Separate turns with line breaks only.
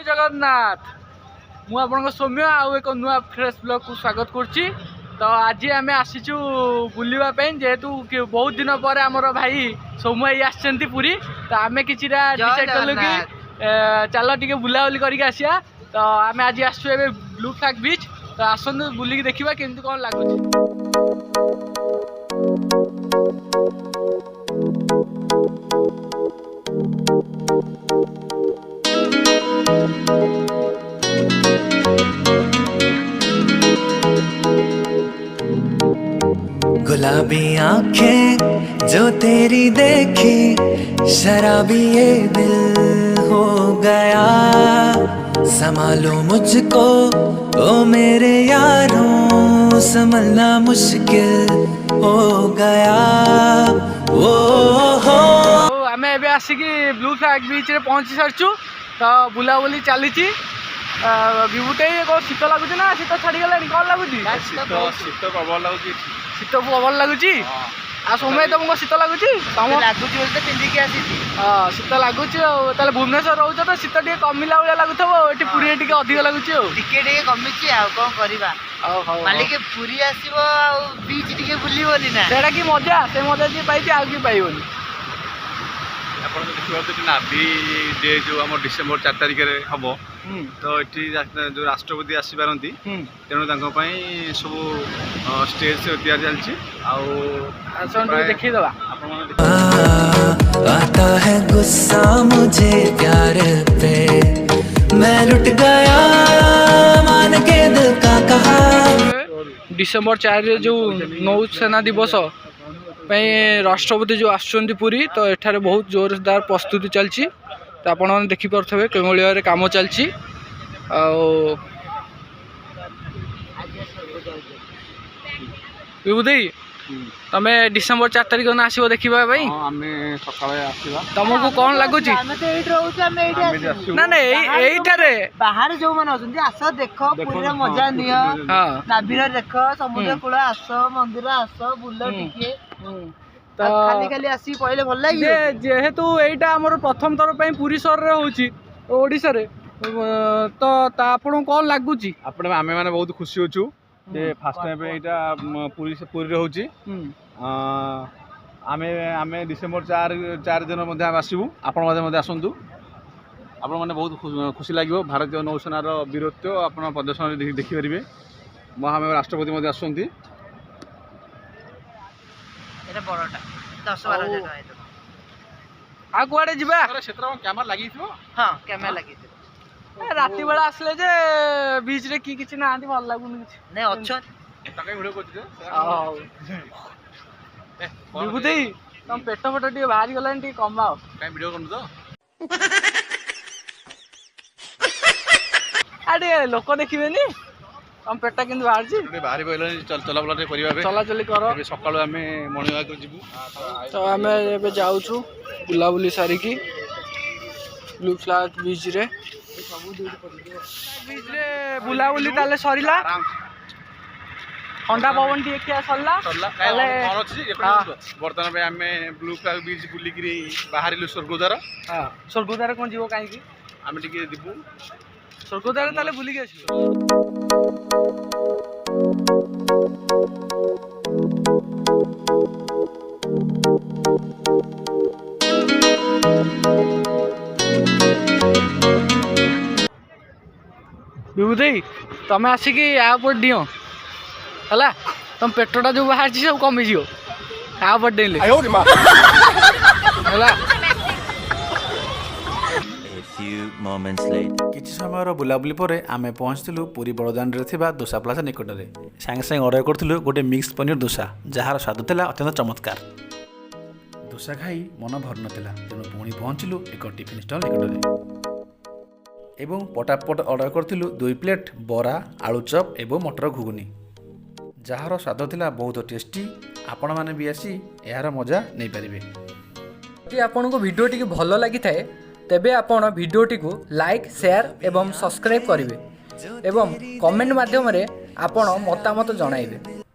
जगन्नाथ मु आपन सौम्य आउ एक नुआ फ्रेश ब्लॉग को स्वागत करुच्ची। तो आज आम आसीचु बुलवाई जेहेतु बहुत दिन पर आमर भाई सौम्य आसछन्ती पुरी तो आम कि डिसाइड कलु कि चल टे बुलाबुली करके आसिया। तो आम आज आसु ए ब्लू फ्लैग बीच तो आसतु बुलिक देखा केमती कौन लगुच।
गुलाबी आंखें जो तेरी देखी शराबी ये दिल हो गया। संभालो मुझको ओ मेरे यारों संभलना मुश्किल हो गया। ओ हो
आम ए आसिकी ब्लू फ्लैग बीच रे पहुंची सारचु। तो बुलाबुली चली विभूटे कौन शीत लगुच ना शीत छाड़ी गला कौन लगुच?
शीत प्रबल लगुच।
शीत प्रबल लगुच आ समय तुमको शीत लगुच
पिंधिकी आसी
शीत लगुच। भुवनेश्वर रोच तो शीत टे कमिला भाया लगुव ये पुरी टे अधिक लगुच
कमी कौन करवा मालिक पुरी आसो बीच टे बुलबनी ना
सेटा कि मजा से मजा जी पाई आउ कि पाइबनी।
ଆପଣ ଦେଖିପାରୁଛନ୍ତି ନାଭି ଡେ ଯେଉଁ ଆମ ଡିସେମ୍ବର 4 ତାରିଖରେ ହେବ ତ ଏଠି ଯେଉଁ ରାଷ୍ଟ୍ରପତି ଆସିପାରନ୍ତି ତେଣୁ ତାଙ୍କ ପାଇଁ ସବୁ ଷ୍ଟେଜ୍ ତିଆରି ଚାଲିଛି। ଆଉ
ଦେଖିଦେବା
आता है गुस्सा मुझे प्यार पे मैं लुट गया मान के दिल का कहा।
डिसेम्बर 4 जो नौसेना दिवस राष्ट्रपति जो आसुँच पुरी तो एठारे बहुत जोरदार प्रस्तुति चलती। तो आपण मैंने देखिपे कम कम चलती। विभूति तमें डिसेम्बर 4 तारिख न आसो देखा तुमको कौन लगुच? ना ना यहीठारे
बाहर जो मैंने आस देख पुरी मजा नियो नाभिर देख समुद्र कूल आस मंदिर आस बुल टिके तो खाली खाली आसी पहले भल लगे
जेहेतु एटा हमर प्रथम थर पुरी सहर होची ओडिसा रे तो आपन कौन लगुच?
आपण आमे माने बहुत खुशी होचु जे फर्स्ट टाइम एटा पुरी से पुरी होची। आमे आमे डिसेम्बर 4 दिन मध्ये आसबू आपण मध्ये आसंतु आपण माने बहुत खुशी लागिवो। भारतीय नौसेनार वीरत्व आपण प्रदर्शन देखि परिबे। आमे राष्ट्रपति मध्ये आसंती
एटा बड़टा 10-12 हजार
आ कुआडे जिबा
क्षेत्र में कैमरा लगी थो।
हां कैमरा लगी थो
राति बेला आसले जे बीच रे की किछि नांती भल लागुनी किछि
नै अच्छा
ताके वीडियो करछ
विभूति तुम पेट फट टे बाहरी गलानी टे कमाओ
काई वीडियो करनु तो
अरे लोक देखिबेनी तुम पेटा किंतु बाहर छी
बाहरी बोलनी चला बुला टे परिबा
चला चली करो।
एबे सकाळो हमें मॉर्निंग वॉक जिबू
तो हमें एबे जाउछु बुलाबुली सारी की ब्लू फ्लैग बीच रे बुलाबुली ताले सरिला ठंडा पवन टी क्या सरला
बर्तमान पे आमे ब्लू फ्लैग बीच बुलिकरी बाहरिलु स्वर्गद्वार।
हां स्वर्गद्वार कोन जीवो काई की
आमे टिके दिबू
स्वर्गद्वार ताले बुली के आसी। विभूति तमें आसिकी या दियो है तुम पेटटा जो बाहर सब कमी जीव आप डेले
किछि समय बुलाबुली पर आम पहुँचलु पुरी बड़दाण्ड रे थिबा दोसा प्लाजा निकट में सांगे सांगे अर्डर करूँ गोटे मिक्स पनीर दोसा जार स्वाद था अत्यंत चमत्कार। दोसा खाई मन भर नाला तेणु पुणी पहुँचलु एक टिफिन स्टल निकट में एवं पटापट अर्डर करूँ 2 प्लेट बरा आलू चप एवं मटर घुगुनी जार स्वाद था बहुत टेस्टी। आपण मैंने भी आसी यार मजा नहीं पारे।
यदि आपन को वीडियो टी भल लगी थाए तेबे आपण वीडियोटी को लाइक शेयर एवं सब्सक्राइब करेंगे एवं कमेंट माध्यम रे आपण मतामत जणाइबे।